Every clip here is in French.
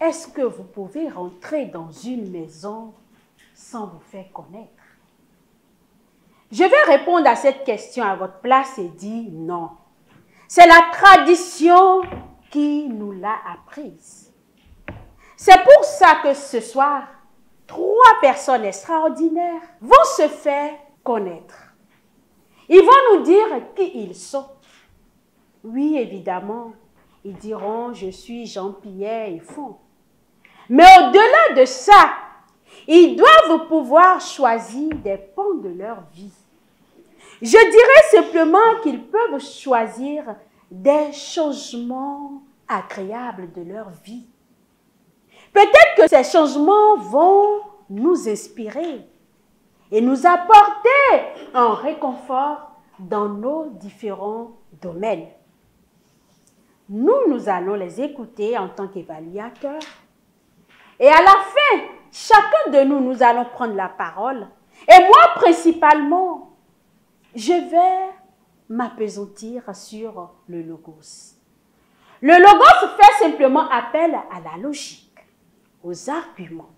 est-ce que vous pouvez rentrer dans une maison sans vous faire connaître? Je vais répondre à cette question à votre place et dire non. C'est la tradition qui nous l'a apprise. C'est pour ça que ce soir, 3 personnes extraordinaires vont se faire connaître. Ils vont nous dire qui ils sont. Oui, évidemment, ils diront « Je suis Jean-Pierre Effon ». Mais au-delà de ça, ils doivent pouvoir choisir des pans de leur vie. Je dirais simplement qu'ils peuvent choisir des changements agréables de leur vie. Peut-être que ces changements vont nous inspirer et nous apporter un réconfort dans nos différents domaines. Nous allons les écouter en tant qu'évaluateurs. Et à la fin, chacun de nous allons prendre la parole. Et moi, principalement, je vais m'appesantir sur le logos. Le logos fait simplement appel à la logique, aux arguments.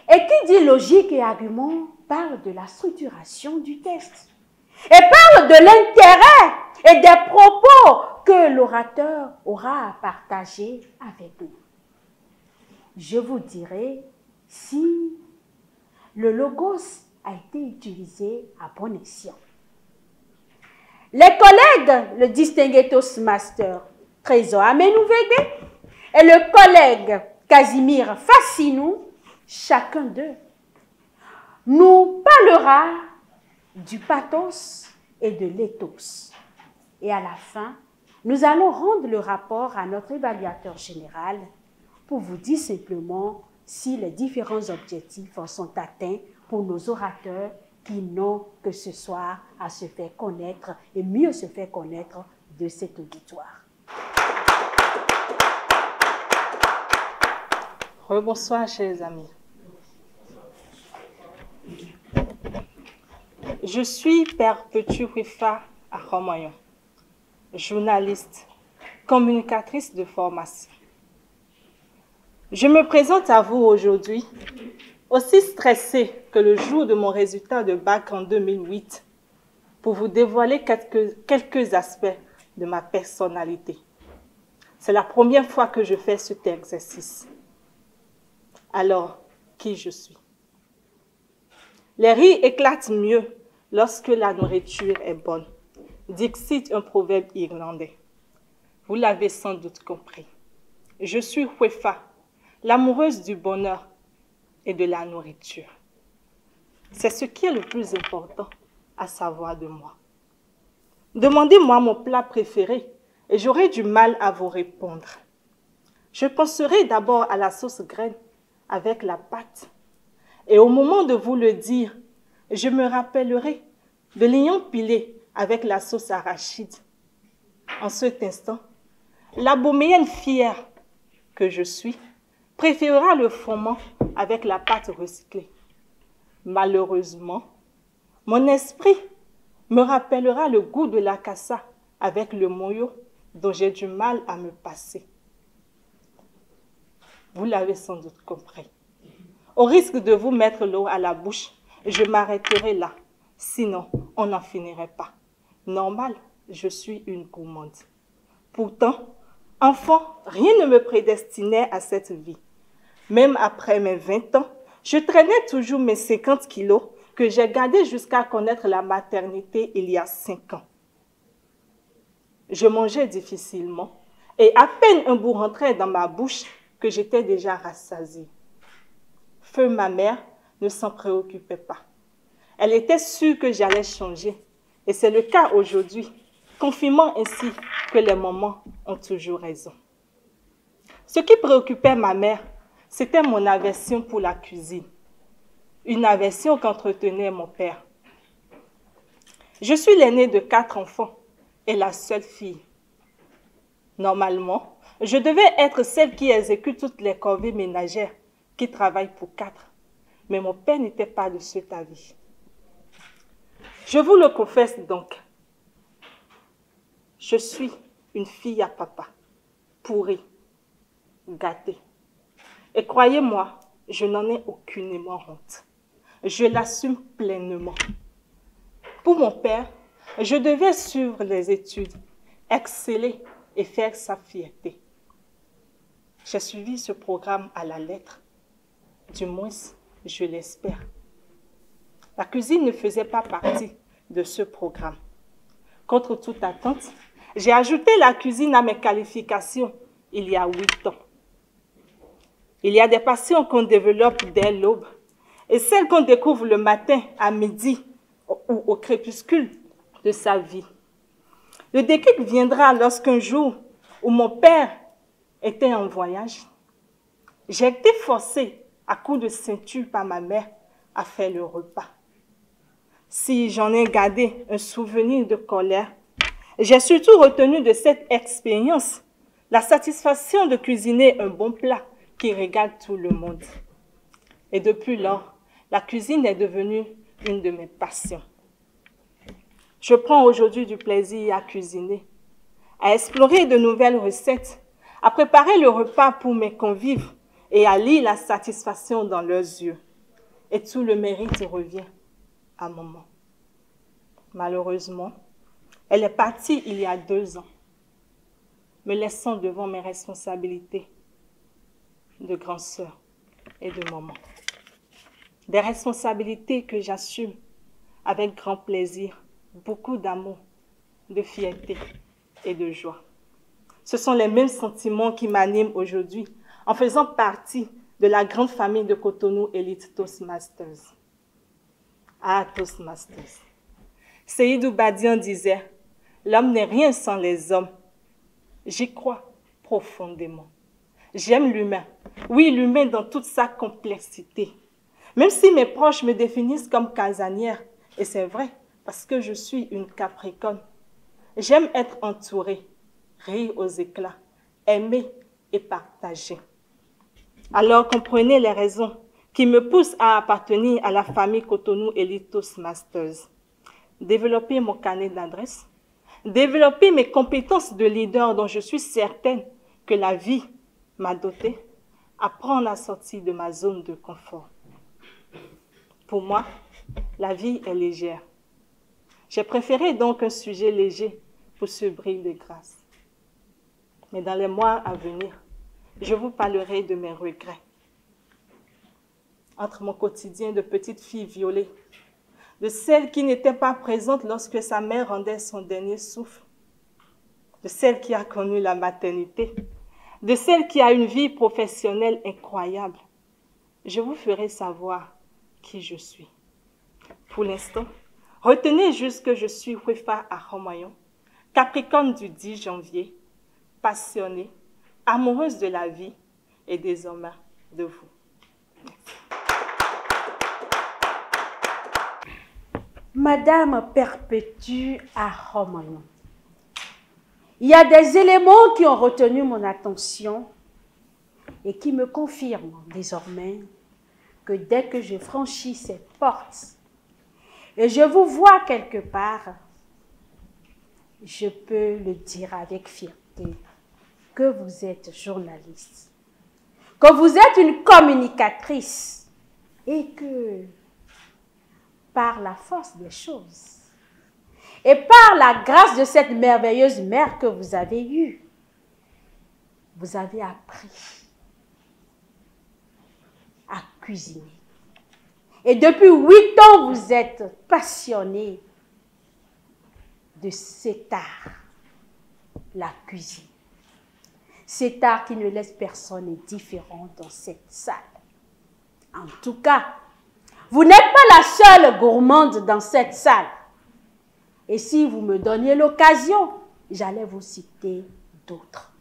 Et qui dit logique et argument parle de la structuration du texte. Et parle de l'intérêt et des propos que l'orateur aura à partager avec nous. Je vous dirai si le logos a été utilisé à bon escient. Les collègues, le distingué Toastmaster Trésor Amenouvégbé et le collègue Casimir Fassinou, chacun d'eux, nous parlera du pathos et de l'éthos. Et à la fin, nous allons rendre le rapport à notre évaluateur général pour vous dire simplement si les différents objectifs sont atteints pour nos orateurs qui n'ont que ce soir à se faire connaître et mieux se faire connaître de cet auditoire. Rebonsoir, chers amis. Je suis Perpétue Wifa Aromayon, journaliste, communicatrice de formation. Je me présente à vous aujourd'hui aussi stressée que le jour de mon résultat de bac en 2008 pour vous dévoiler quelques aspects de ma personnalité. C'est la première fois que je fais cet exercice. Alors, qui je suis? Les rires éclatent mieux lorsque la nourriture est bonne. Dixit, un proverbe irlandais. Vous l'avez sans doute compris. Je suis Wifa, l'amoureuse du bonheur et de la nourriture. C'est ce qui est le plus important à savoir de moi. Demandez-moi mon plat préféré et j'aurai du mal à vous répondre. Je penserai d'abord à la sauce graine avec la pâte. Et au moment de vous le dire, je me rappellerai de l'oignon pilé avec la sauce arachide. En cet instant, la bohémienne fière que je suis préférera le froment avec la pâte recyclée. Malheureusement, mon esprit me rappellera le goût de la cassa avec le moyo dont j'ai du mal à me passer. Vous l'avez sans doute compris. Au risque de vous mettre l'eau à la bouche, je m'arrêterai là. Sinon, on n'en finirait pas. Normal, je suis une gourmande. Pourtant, enfant, rien ne me prédestinait à cette vie. Même après mes 20 ans, je traînais toujours mes 50 kilos que j'ai gardés jusqu'à connaître la maternité il y a 5 ans. Je mangeais difficilement et à peine un bout rentrait dans ma bouche que j'étais déjà rassasiée. Feu ma mère ne s'en préoccupait pas. Elle était sûre que j'allais changer et c'est le cas aujourd'hui, confirmant ainsi que les mamans ont toujours raison. Ce qui préoccupait ma mère, c'était mon aversion pour la cuisine. Une aversion qu'entretenait mon père. Je suis l'aînée de 4 enfants et la seule fille. Normalement, je devais être celle qui exécute toutes les corvées ménagères, qui travaille pour 4. Mais mon père n'était pas de cet avis. Je vous le confesse donc, je suis une fille à papa, pourrie. gâté. Et croyez-moi, je n'en ai aucunement honte. Je l'assume pleinement. Pour mon père, je devais suivre les études, exceller et faire sa fierté. J'ai suivi ce programme à la lettre. Du moins, je l'espère. La cuisine ne faisait pas partie de ce programme. Contre toute attente, j'ai ajouté la cuisine à mes qualifications il y a 8 ans. Il y a des passions qu'on développe dès l'aube et celles qu'on découvre le matin, à midi ou au crépuscule de sa vie. Le déclic viendra lorsqu'un jour où mon père était en voyage, j'ai été forcée à coups de ceinture par ma mère à faire le repas. Si j'en ai gardé un souvenir de colère, j'ai surtout retenu de cette expérience la satisfaction de cuisiner un bon plat qui régale tout le monde. Et depuis lors, la cuisine est devenue une de mes passions. Je prends aujourd'hui du plaisir à cuisiner, à explorer de nouvelles recettes, à préparer le repas pour mes convives et à lire la satisfaction dans leurs yeux. Et tout le mérite revient à maman. Malheureusement, elle est partie il y a 2 ans, me laissant devant mes responsabilités de grande sœur et de maman. Des responsabilités que j'assume avec grand plaisir, beaucoup d'amour, de fierté et de joie. Ce sont les mêmes sentiments qui m'animent aujourd'hui en faisant partie de la grande famille de Cotonou Elite Toastmasters. Ah, Toastmasters. Seydou Badian disait, « L'homme n'est rien sans les hommes. » J'y crois profondément. J'aime l'humain. Oui, l'humain dans toute sa complexité. Même si mes proches me définissent comme casanière, et c'est vrai, parce que je suis une Capricorne, j'aime être entourée, rire aux éclats, aimer et partager. Alors comprenez les raisons qui me poussent à appartenir à la famille Cotonou Elite Toastmasters. Développer mon carnet d'adresses, développer mes compétences de leader dont je suis certaine que la vie m'a dotée, apprendre à sortir de ma zone de confort. Pour moi, la vie est légère. J'ai préféré donc un sujet léger pour ce bris de grâce. Mais dans les mois à venir, je vous parlerai de mes regrets. Entre mon quotidien de petite fille violée, de celle qui n'était pas présente lorsque sa mère rendait son dernier souffle, de celle qui a connu la maternité, de celle qui a une vie professionnelle incroyable, je vous ferai savoir qui je suis. Pour l'instant, retenez juste que je suis Wefa Ahomayon, Capricorne du 10 janvier, passionnée, amoureuse de la vie et des hommes de vous. Madame Perpétue Ahomayon, il y a des éléments qui ont retenu mon attention et qui me confirment désormais que dès que je franchis cette porte et je vous vois quelque part, je peux le dire avec fierté que vous êtes journaliste, que vous êtes une communicatrice et que par la force des choses et par la grâce de cette merveilleuse mère que vous avez eue, vous avez appris à cuisiner. Et depuis 8 ans, vous êtes passionné de cet art, la cuisine. Cet art qui ne laisse personne indifférent dans cette salle. En tout cas, vous n'êtes pas la seule gourmande dans cette salle. Et si vous me donniez l'occasion, j'allais vous citer d'autres.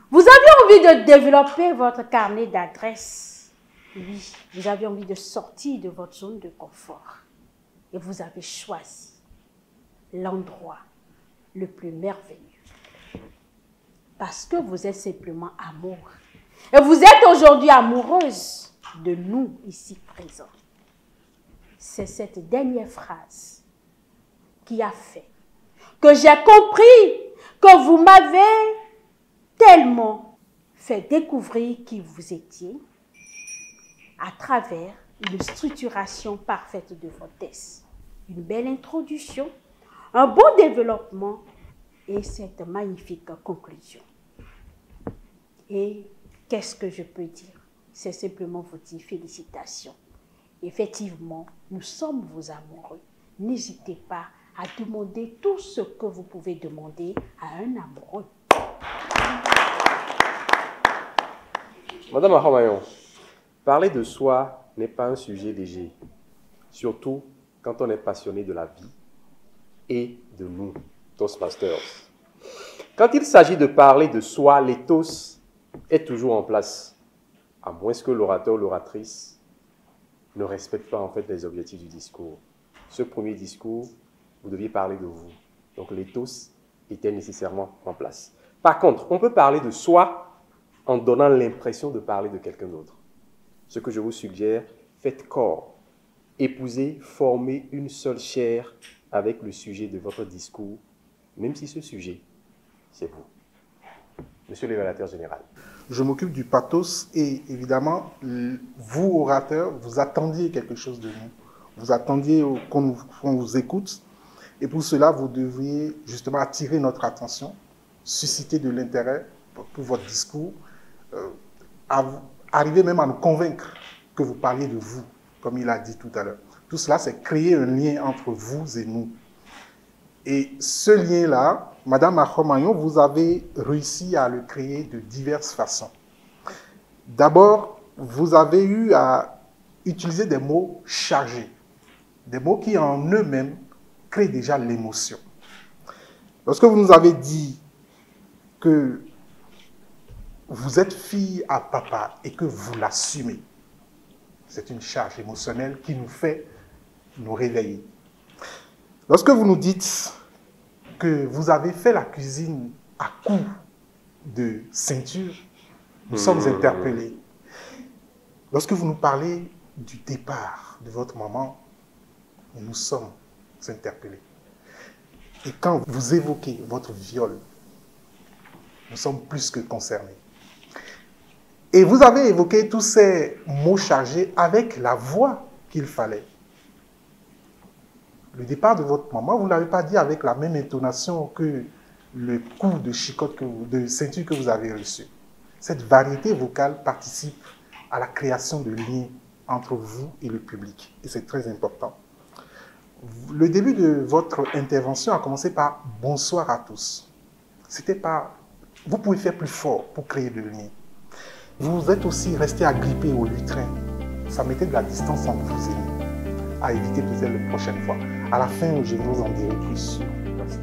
Vous avez envie de développer votre carnet d'adresses. Oui, vous avez envie de sortir de votre zone de confort. Et vous avez choisi l'endroit le plus merveilleux. Parce que vous êtes simplement amour. Et vous êtes aujourd'hui amoureuse de nous ici présents. C'est cette dernière phrase qui a fait que j'ai compris que vous m'avez tellement fait découvrir qui vous étiez à travers une structuration parfaite de vos tests, une belle introduction, un bon développement et cette magnifique conclusion. Et qu'est-ce que je peux dire? C'est simplement vous dire félicitations. Effectivement, nous sommes vos amoureux. N'hésitez pas à demander tout ce que vous pouvez demander à un amoureux. Madame Aromayon, parler de soi n'est pas un sujet léger, surtout quand on est passionné de la vie et de nous, Toastmasters. Quand il s'agit de parler de soi, l'éthos est toujours en place, à moins que l'orateur ou l'oratrice ne respecte pas en fait les objectifs du discours. Ce premier discours, vous deviez parler de vous. Donc l'éthos était nécessairement en place. Par contre, on peut parler de soi en donnant l'impression de parler de quelqu'un d'autre. Ce que je vous suggère, faites corps. Épousez, formez une seule chair avec le sujet de votre discours, même si ce sujet, c'est vous. Monsieur l'évaluateur général. Je m'occupe du pathos et évidemment, vous, orateurs, vous attendiez quelque chose de nous. Vous attendiez qu'on vous écoute. Et pour cela, vous devriez justement attirer notre attention, susciter de l'intérêt pour votre discours, arriver même à nous convaincre que vous parliez de vous, comme il a dit tout à l'heure. Tout cela, c'est créer un lien entre vous et nous. Et ce lien-là, Madame Aromayon, vous avez réussi à le créer de diverses façons. D'abord, vous avez eu à utiliser des mots chargés, des mots qui en eux-mêmes créent déjà l'émotion. Lorsque vous nous avez dit que vous êtes fille à papa et que vous l'assumez, c'est une charge émotionnelle qui nous fait nous réveiller. Lorsque vous nous dites que vous avez fait la cuisine à coups de ceinture, nous sommes interpellés. Lorsque vous nous parlez du départ de votre maman, nous sommes interpellés. Et quand vous évoquez votre viol, nous sommes plus que concernés. Et vous avez évoqué tous ces mots chargés avec la voix qu'il fallait. Le départ de votre maman, vous ne l'avez pas dit avec la même intonation que le coup de chicotte, de ceinture que vous avez reçu. Cette variété vocale participe à la création de liens entre vous et le public. Et c'est très important. Le début de votre intervention a commencé par « Bonsoir à tous ». C'était pas... Vous pouvez faire plus fort pour créer de liens. Vous êtes aussi resté agrippé au lutrin. Ça mettait de la distance entre vous et nous. À éviter peut-être la prochaine fois. À la fin, je vous en dirai plus sur. Merci.